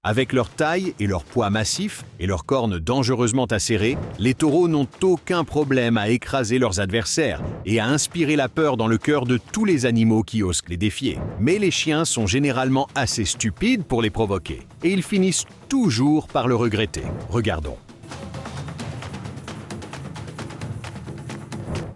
Avec leur taille et leur poids massif et leurs cornes dangereusement acérées, les taureaux n'ont aucun problème à écraser leurs adversaires et à inspirer la peur dans le cœur de tous les animaux qui osent les défier. Mais les chiens sont généralement assez stupides pour les provoquer et ils finissent toujours par le regretter. Regardons.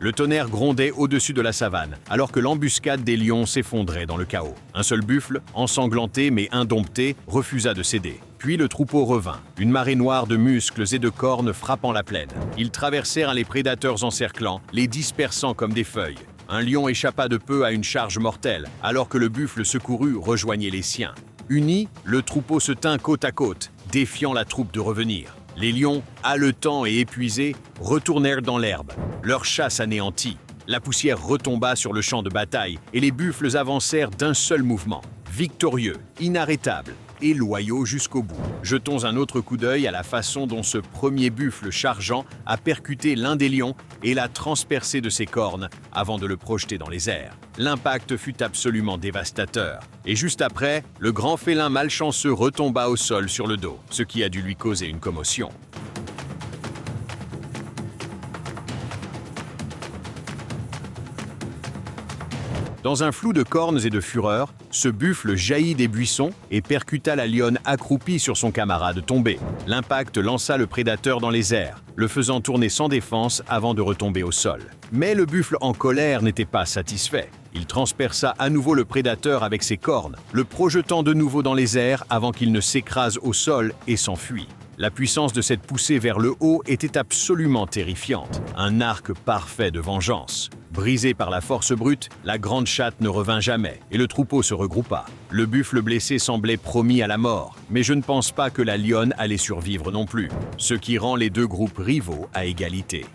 Le tonnerre grondait au-dessus de la savane, alors que l'embuscade des lions s'effondrait dans le chaos. Un seul buffle, ensanglanté mais indompté, refusa de céder. Puis le troupeau revint, une marée noire de muscles et de cornes frappant la plaine. Ils traversèrent les prédateurs encerclants, les dispersant comme des feuilles. Un lion échappa de peu à une charge mortelle, alors que le buffle secouru rejoignait les siens. Unis, le troupeau se tint côte à côte, défiant la troupe de revenir. Les lions, haletants et épuisés, retournèrent dans l'herbe, leur chasse anéantie. La poussière retomba sur le champ de bataille et les buffles avancèrent d'un seul mouvement, victorieux, inarrêtables et loyaux jusqu'au bout. Jetons un autre coup d'œil à la façon dont ce premier buffle chargeant a percuté l'un des lions et l'a transpercé de ses cornes avant de le projeter dans les airs. L'impact fut absolument dévastateur. Et juste après, le grand félin malchanceux retomba au sol sur le dos, ce qui a dû lui causer une commotion. Dans un flou de cornes et de fureur, ce buffle jaillit des buissons et percuta la lionne accroupie sur son camarade tombé. L'impact lança le prédateur dans les airs, le faisant tourner sans défense avant de retomber au sol. Mais le buffle en colère n'était pas satisfait. Il transperça à nouveau le prédateur avec ses cornes, le projetant de nouveau dans les airs avant qu'il ne s'écrase au sol et s'enfuit. La puissance de cette poussée vers le haut était absolument terrifiante, un arc parfait de vengeance. Brisé par la force brute, la grande chatte ne revint jamais et le troupeau se regroupa. Le buffle blessé semblait promis à la mort, mais je ne pense pas que la lionne allait survivre non plus, ce qui rend les deux groupes rivaux à égalité.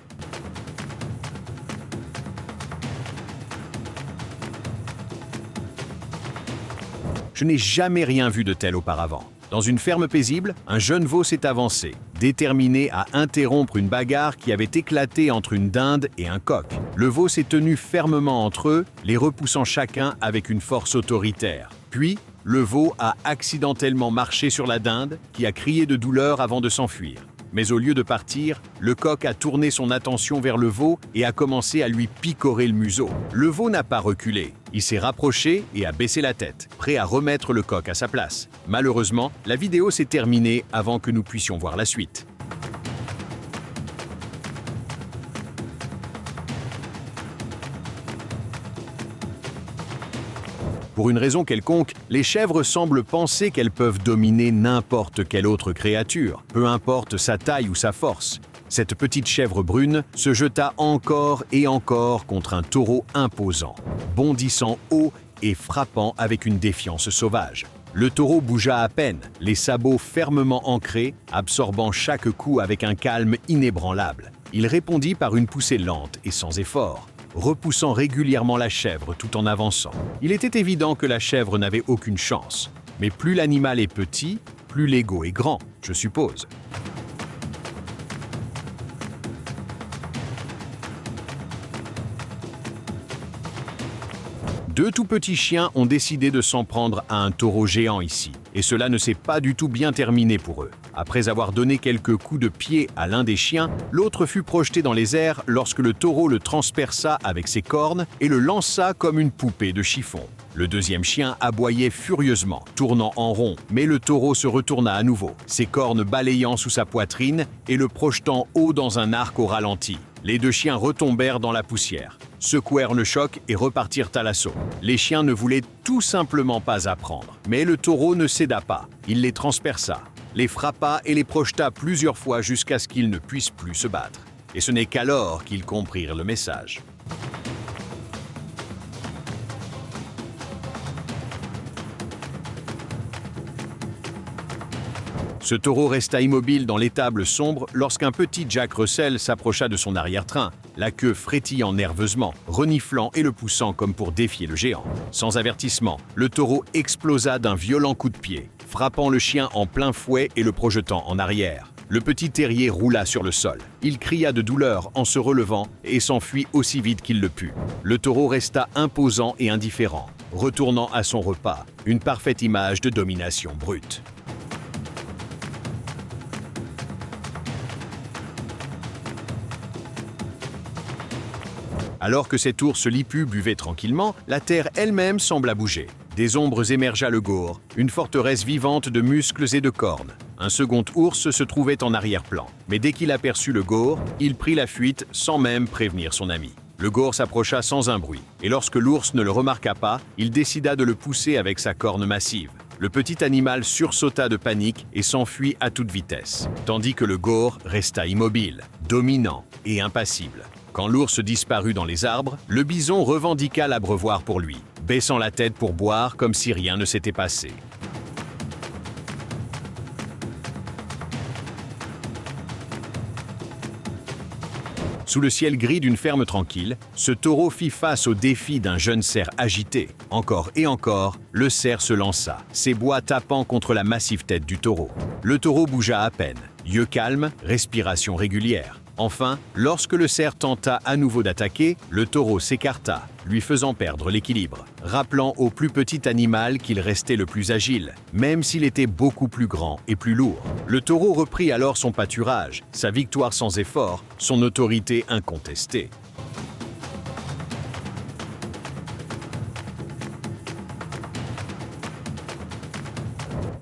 Je n'ai jamais rien vu de tel auparavant. Dans une ferme paisible, un jeune veau s'est avancé, déterminé à interrompre une bagarre qui avait éclaté entre une dinde et un coq. Le veau s'est tenu fermement entre eux, les repoussant chacun avec une force autoritaire. Puis, le veau a accidentellement marché sur la dinde, qui a crié de douleur avant de s'enfuir. Mais au lieu de partir, le coq a tourné son attention vers le veau et a commencé à lui picorer le museau. Le veau n'a pas reculé. Il s'est rapproché et a baissé la tête, prêt à remettre le coq à sa place. Malheureusement, la vidéo s'est terminée avant que nous puissions voir la suite. Pour une raison quelconque, les chèvres semblent penser qu'elles peuvent dominer n'importe quelle autre créature, peu importe sa taille ou sa force. Cette petite chèvre brune se jeta encore et encore contre un taureau imposant, bondissant haut et frappant avec une défiance sauvage. Le taureau bougea à peine, les sabots fermement ancrés, absorbant chaque coup avec un calme inébranlable. Il répondit par une poussée lente et sans effort, repoussant régulièrement la chèvre tout en avançant. Il était évident que la chèvre n'avait aucune chance. Mais plus l'animal est petit, plus l'ego est grand, je suppose. Deux tout petits chiens ont décidé de s'en prendre à un taureau géant ici, et cela ne s'est pas du tout bien terminé pour eux. Après avoir donné quelques coups de pied à l'un des chiens, l'autre fut projeté dans les airs lorsque le taureau le transperça avec ses cornes et le lança comme une poupée de chiffon. Le deuxième chien aboyait furieusement, tournant en rond, mais le taureau se retourna à nouveau, ses cornes balayant sous sa poitrine et le projetant haut dans un arc au ralenti. Les deux chiens retombèrent dans la poussière, secouèrent le choc et repartirent à l'assaut. Les chiens ne voulaient tout simplement pas apprendre, mais le taureau ne céda pas. Il les transperça, les frappa et les projeta plusieurs fois jusqu'à ce qu'ils ne puissent plus se battre. Et ce n'est qu'alors qu'ils comprirent le message. Ce taureau resta immobile dans l'étable sombre lorsqu'un petit Jack Russell s'approcha de son arrière-train, la queue frétillant nerveusement, reniflant et le poussant comme pour défier le géant. Sans avertissement, le taureau explosa d'un violent coup de pied, frappant le chien en plein fouet et le projetant en arrière. Le petit terrier roula sur le sol. Il cria de douleur en se relevant et s'enfuit aussi vite qu'il le put. Le taureau resta imposant et indifférent, retournant à son repas, une parfaite image de domination brute. Alors que cet ours lipu buvait tranquillement, la terre elle-même sembla bouger. Des ombres émergea le Gaur, une forteresse vivante de muscles et de cornes. Un second ours se trouvait en arrière-plan, mais dès qu'il aperçut le Gaur, il prit la fuite sans même prévenir son ami. Le Gaur s'approcha sans un bruit, et lorsque l'ours ne le remarqua pas, il décida de le pousser avec sa corne massive. Le petit animal sursauta de panique et s'enfuit à toute vitesse, tandis que le Gaur resta immobile, dominant et impassible. Quand l'ours disparut dans les arbres, le bison revendiqua l'abreuvoir pour lui, baissant la tête pour boire comme si rien ne s'était passé. Sous le ciel gris d'une ferme tranquille, ce taureau fit face au défi d'un jeune cerf agité. Encore et encore, le cerf se lança, ses bois tapant contre la massive tête du taureau. Le taureau bougea à peine, yeux calmes, respiration régulière. Enfin, lorsque le cerf tenta à nouveau d'attaquer, le taureau s'écarta, lui faisant perdre l'équilibre, rappelant au plus petit animal qu'il restait le plus agile, même s'il était beaucoup plus grand et plus lourd. Le taureau reprit alors son pâturage, sa victoire sans effort, son autorité incontestée.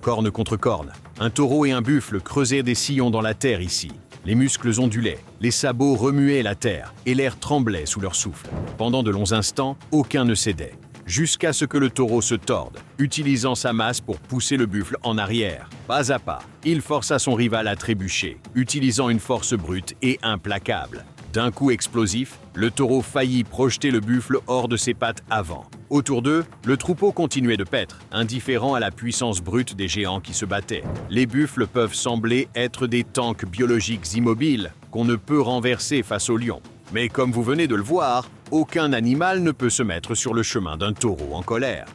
Corne contre corne, un taureau et un buffle creusaient des sillons dans la terre ici. Les muscles ondulaient, les sabots remuaient la terre et l'air tremblait sous leur souffle. Pendant de longs instants, aucun ne cédait, jusqu'à ce que le taureau se torde, utilisant sa masse pour pousser le buffle en arrière. Pas à pas, il força son rival à trébucher, utilisant une force brute et implacable. D'un coup explosif, le taureau faillit projeter le buffle hors de ses pattes avant. Autour d'eux, le troupeau continuait de paître, indifférent à la puissance brute des géants qui se battaient. Les buffles peuvent sembler être des tanks biologiques immobiles qu'on ne peut renverser face aux lions. Mais comme vous venez de le voir, aucun animal ne peut se mettre sur le chemin d'un taureau en colère.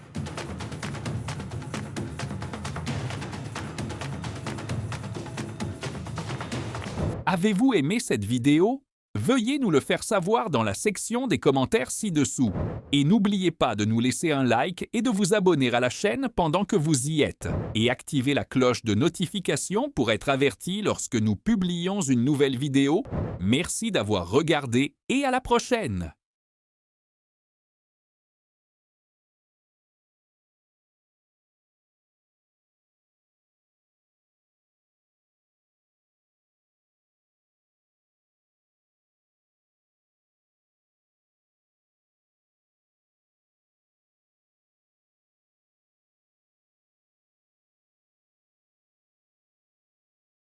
Avez-vous aimé cette vidéo? Veuillez nous le faire savoir dans la section des commentaires ci-dessous. Et n'oubliez pas de nous laisser un like et de vous abonner à la chaîne pendant que vous y êtes. Et activez la cloche de notification pour être averti lorsque nous publions une nouvelle vidéo. Merci d'avoir regardé et à la prochaine!